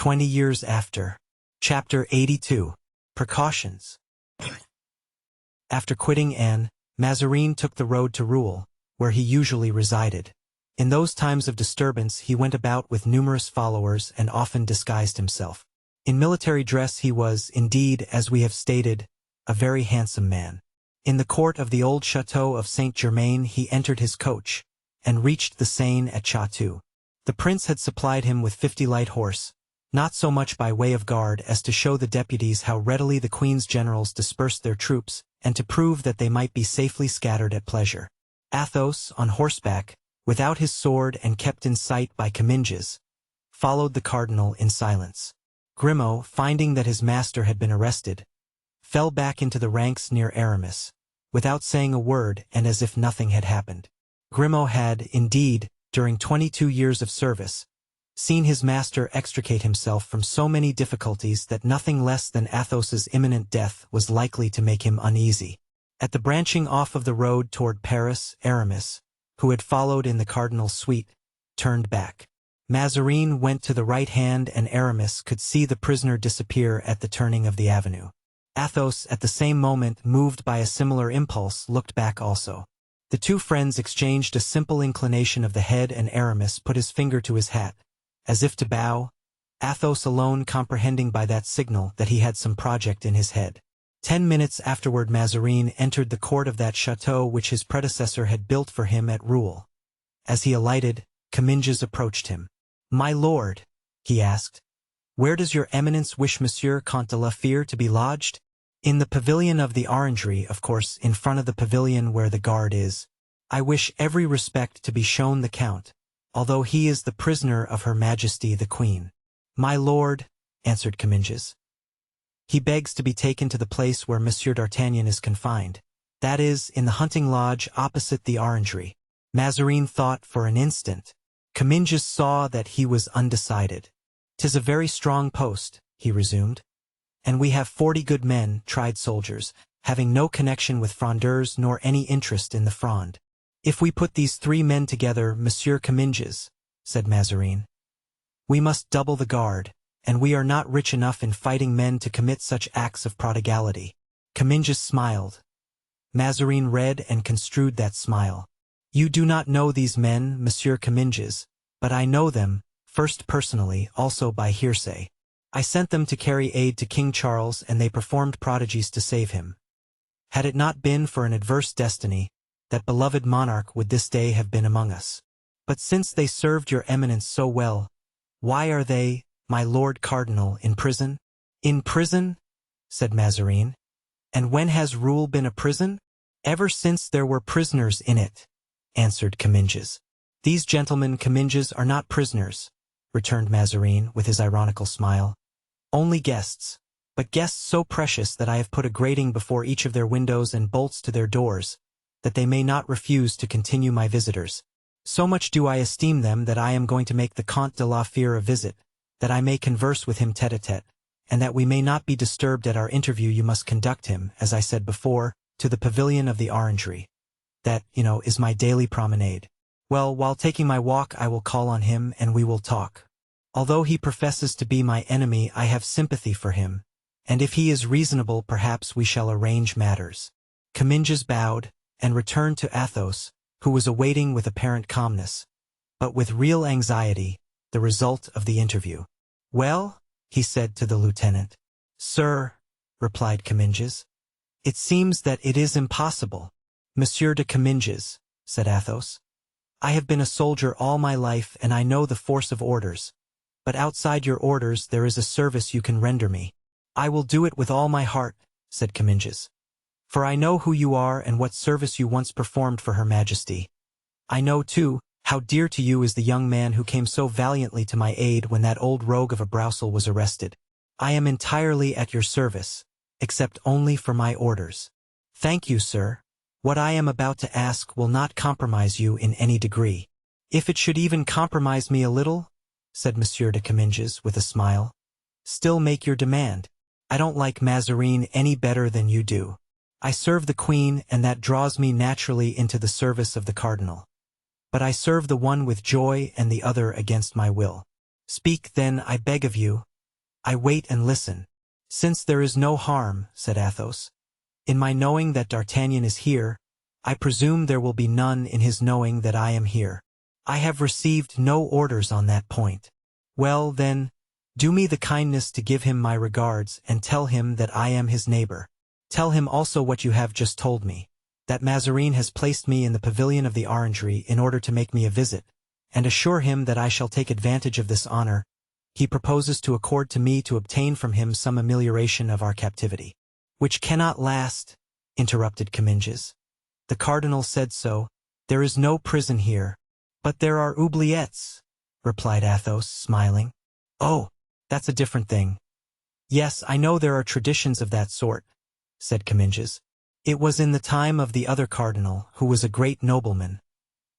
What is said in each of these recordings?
20 years after. Chapter 82. Precautions. After quitting Anne, Mazarin took the road to Rouen, where he usually resided. In those times of disturbance he went about with numerous followers and often disguised himself. In military dress he was, indeed, as we have stated, a very handsome man. In the court of the old Château of Saint-Germain he entered his coach, and reached the Seine at Chatou. The prince had supplied him with 50 light horse, not so much by way of guard as to show the deputies how readily the Queen's generals dispersed their troops, and to prove that they might be safely scattered at pleasure. Athos, on horseback, without his sword and kept in sight by Comminges, followed the cardinal in silence. Grimaud, finding that his master had been arrested, fell back into the ranks near Aramis, without saying a word and as if nothing had happened. Grimaud had, indeed, during 22 years of service, seen his master extricate himself from so many difficulties that nothing less than Athos's imminent death was likely to make him uneasy. At the branching off of the road toward Paris, Aramis, who had followed in the cardinal's suite, turned back. Mazarin went to the right hand and Aramis could see the prisoner disappear at the turning of the avenue. Athos, at the same moment, moved by a similar impulse, looked back also. The two friends exchanged a simple inclination of the head and Aramis put his finger to his hat, as if to bow, Athos alone comprehending by that signal that he had some project in his head. 10 minutes afterward Mazarin entered the court of that château which his predecessor had built for him at Rouen. As he alighted, Comminges approached him. "My lord," he asked, "where does your eminence wish Monsieur Comte de la Fere to be lodged?" "In the pavilion of the Orangery, of course, in front of the pavilion where the guard is. I wish every respect to be shown the Count, although he is the prisoner of Her Majesty the Queen." "My lord," answered Comminges, "he begs to be taken to the place where Monsieur d'Artagnan is confined, that is, in the hunting lodge opposite the Orangery." Mazarin thought for an instant. Comminges saw that he was undecided. "'Tis a very strong post," he resumed, "and we have 40 good men, tried soldiers, having no connection with Frondeurs nor any interest in the Fronde." "If we put these 3 men together, Monsieur Comminges," said Mazarin, "we must double the guard, and we are not rich enough in fighting men to commit such acts of prodigality." Comminges smiled. Mazarin read and construed that smile. "You do not know these men, Monsieur Comminges, but I know them, first personally, also by hearsay. I sent them to carry aid to King Charles and they performed prodigies to save him. Had it not been for an adverse destiny, that beloved monarch would this day have been among us. But since they served your eminence so well, why are they, my lord cardinal, in prison?" "In prison?" said Mazarin. "And when has Rouen been a prison?" "Ever since there were prisoners in it," answered Comminges. "These gentlemen, Comminges, are not prisoners," returned Mazarin with his ironical smile. "Only guests, but guests so precious that I have put a grating before each of their windows and bolts to their doors, that they may not refuse to continue my visitors. So much do I esteem them that I am going to make the Comte de la Fere a visit, that I may converse with him tête-à-tête, and that we may not be disturbed at our interview you must conduct him, as I said before, to the pavilion of the Orangery. That, is my daily promenade. Well, while taking my walk I will call on him and we will talk. Although he professes to be my enemy, I have sympathy for him, and if he is reasonable perhaps we shall arrange matters." Comminges bowed, and returned to Athos, who was awaiting with apparent calmness, but with real anxiety, the result of the interview. "Well?" he said to the lieutenant. "Sir," replied Comminges, "it seems that it is impossible." "Monsieur de Comminges," said Athos, "I have been a soldier all my life and I know the force of orders, but outside your orders there is a service you can render me." "I will do it with all my heart," said Comminges, "for I know who you are and what service you once performed for Her Majesty. I know, too, how dear to you is the young man who came so valiantly to my aid when that old rogue of a Broussel was arrested. I am entirely at your service, except only for my orders." "Thank you, sir. What I am about to ask will not compromise you in any degree." "If it should even compromise me a little," said Monsieur de Comminges with a smile, "still make your demand. I don't like Mazarin any better than you do. I serve the Queen and that draws me naturally into the service of the cardinal. But I serve the one with joy and the other against my will. Speak, then, I beg of you, I wait and listen. Since there is no harm, said Athos, in my knowing that D'Artagnan is here, I presume there will be none in his knowing that I am here. I have received no orders on that point. Well, then, do me the kindness to give him my regards and tell him that I am his neighbor. Tell him also what you have just told me, that Mazarin has placed me in the pavilion of the Orangery in order to make me a visit, and assure him that I shall take advantage of this honor he proposes to accord to me to obtain from him some amelioration of our captivity. Which cannot last, interrupted Comminges. The cardinal said so. There is no prison here. But there are oubliettes, replied Athos, smiling. Oh, that's a different thing. Yes, I know there are traditions of that sort, said Comminges. It was in the time of the other cardinal, who was a great nobleman.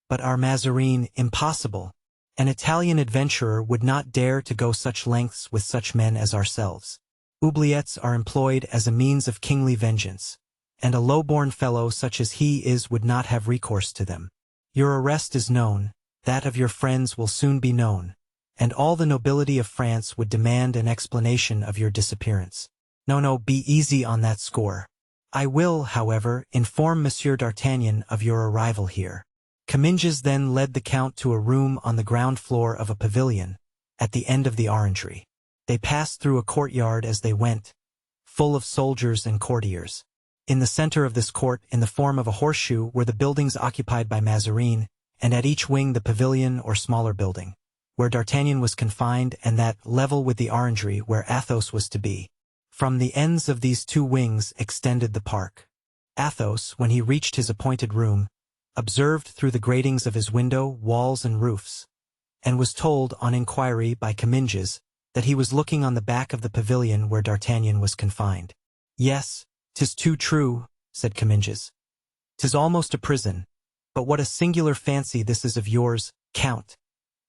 But our Mazarin, impossible. An Italian adventurer would not dare to go such lengths with such men as ourselves. Oubliettes are employed as a means of kingly vengeance, and a low-born fellow such as he is would not have recourse to them. Your arrest is known, that of your friends will soon be known, and all the nobility of France would demand an explanation of your disappearance. No, be easy on that score. I will, however, inform Monsieur d'Artagnan of your arrival here. Comminges then led the Count to a room on the ground floor of a pavilion, at the end of the Orangery. They passed through a courtyard as they went, full of soldiers and courtiers. In the center of this court, in the form of a horseshoe, were the buildings occupied by Mazarin, and at each wing the pavilion or smaller building, where D'Artagnan was confined, and that level with the Orangery where Athos was to be. From the ends of these two wings extended the park. Athos, when he reached his appointed room, observed through the gratings of his window, walls and roofs, and was told, on inquiry by Comminges, that he was looking on the back of the pavilion where D'Artagnan was confined. Yes, 'tis too true, said Comminges. 'Tis almost a prison, but what a singular fancy this is of yours, Count.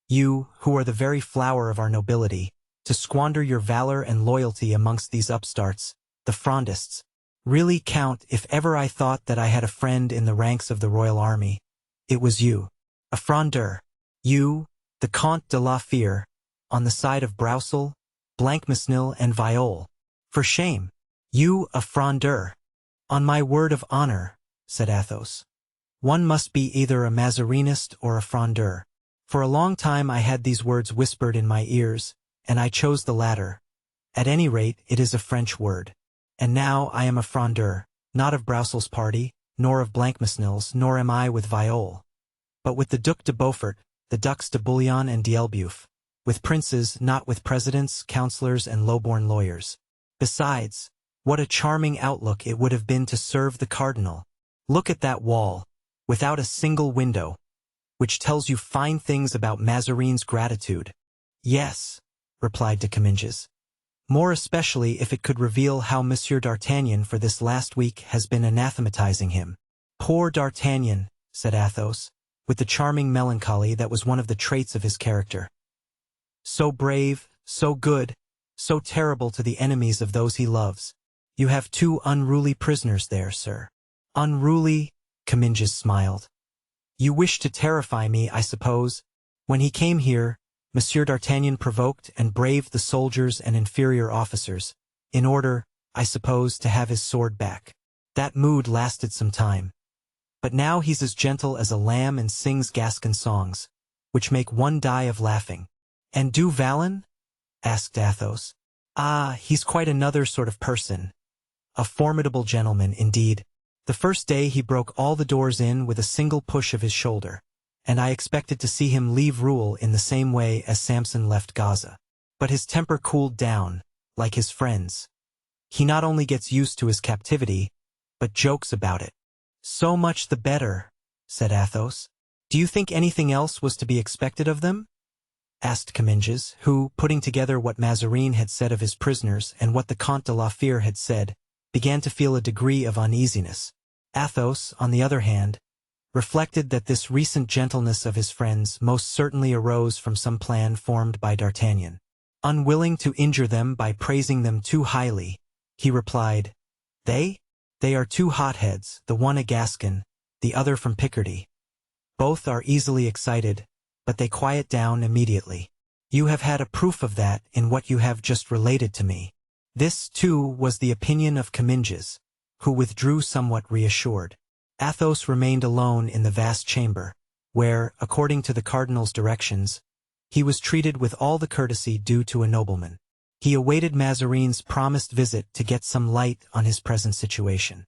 You, who are the very flower of our nobility, to squander your valor and loyalty amongst these upstarts, the Frondists. Really, Count, if ever I thought that I had a friend in the ranks of the royal army, it was you. A Frondeur. You, the Comte de la Fere, on the side of Broussel, Blancmesnil and Viole. For shame. You, a Frondeur. On my word of honor, said Athos. One must be either a Mazarinist or a Frondeur. For a long time I had these words whispered in my ears, and I chose the latter. At any rate, it is a French word. And now I am a Frondeur, not of Broussel's party, nor of Blancmesnil's, nor am I with Viole, but with the Duc de Beaufort, the Ducs de Bouillon and d'Elbeuf, with princes, not with presidents, councillors, and low-born lawyers. Besides, what a charming outlook it would have been to serve the cardinal. Look at that wall, without a single window, which tells you fine things about Mazarin's gratitude. Yes, replied de Comminges. More especially if it could reveal how Monsieur d'Artagnan for this last week has been anathematizing him. Poor D'Artagnan, said Athos, with the charming melancholy that was one of the traits of his character. So brave, so good, so terrible to the enemies of those he loves. You have two unruly prisoners there, sir. Unruly, Comminges smiled. You wish to terrify me, I suppose. When he came here, Monsieur d'Artagnan provoked and braved the soldiers and inferior officers, in order, I suppose, to have his sword back. That mood lasted some time. But now he's as gentle as a lamb and sings Gascon songs, which make one die of laughing. And Du Vallon? Asked Athos. Ah, he's quite another sort of person. A formidable gentleman, indeed. The first day he broke all the doors in with a single push of his shoulder, and I expected to see him leave Rouen in the same way as Samson left Gaza. But his temper cooled down, like his friends. He not only gets used to his captivity, but jokes about it. So much the better, said Athos. Do you think anything else was to be expected of them? Asked Comminges, who, putting together what Mazarin had said of his prisoners and what the Comte de la Fere had said, began to feel a degree of uneasiness. Athos, on the other hand, reflected that this recent gentleness of his friends most certainly arose from some plan formed by D'Artagnan. Unwilling to injure them by praising them too highly, he replied, They are two hotheads, the one a Gascon, the other from Picardy. Both are easily excited, but they quiet down immediately. You have had a proof of that in what you have just related to me. This, too, was the opinion of Comminges, who withdrew somewhat reassured. Athos remained alone in the vast chamber, where, according to the cardinal's directions, he was treated with all the courtesy due to a nobleman. He awaited Mazarin's promised visit to get some light on his present situation.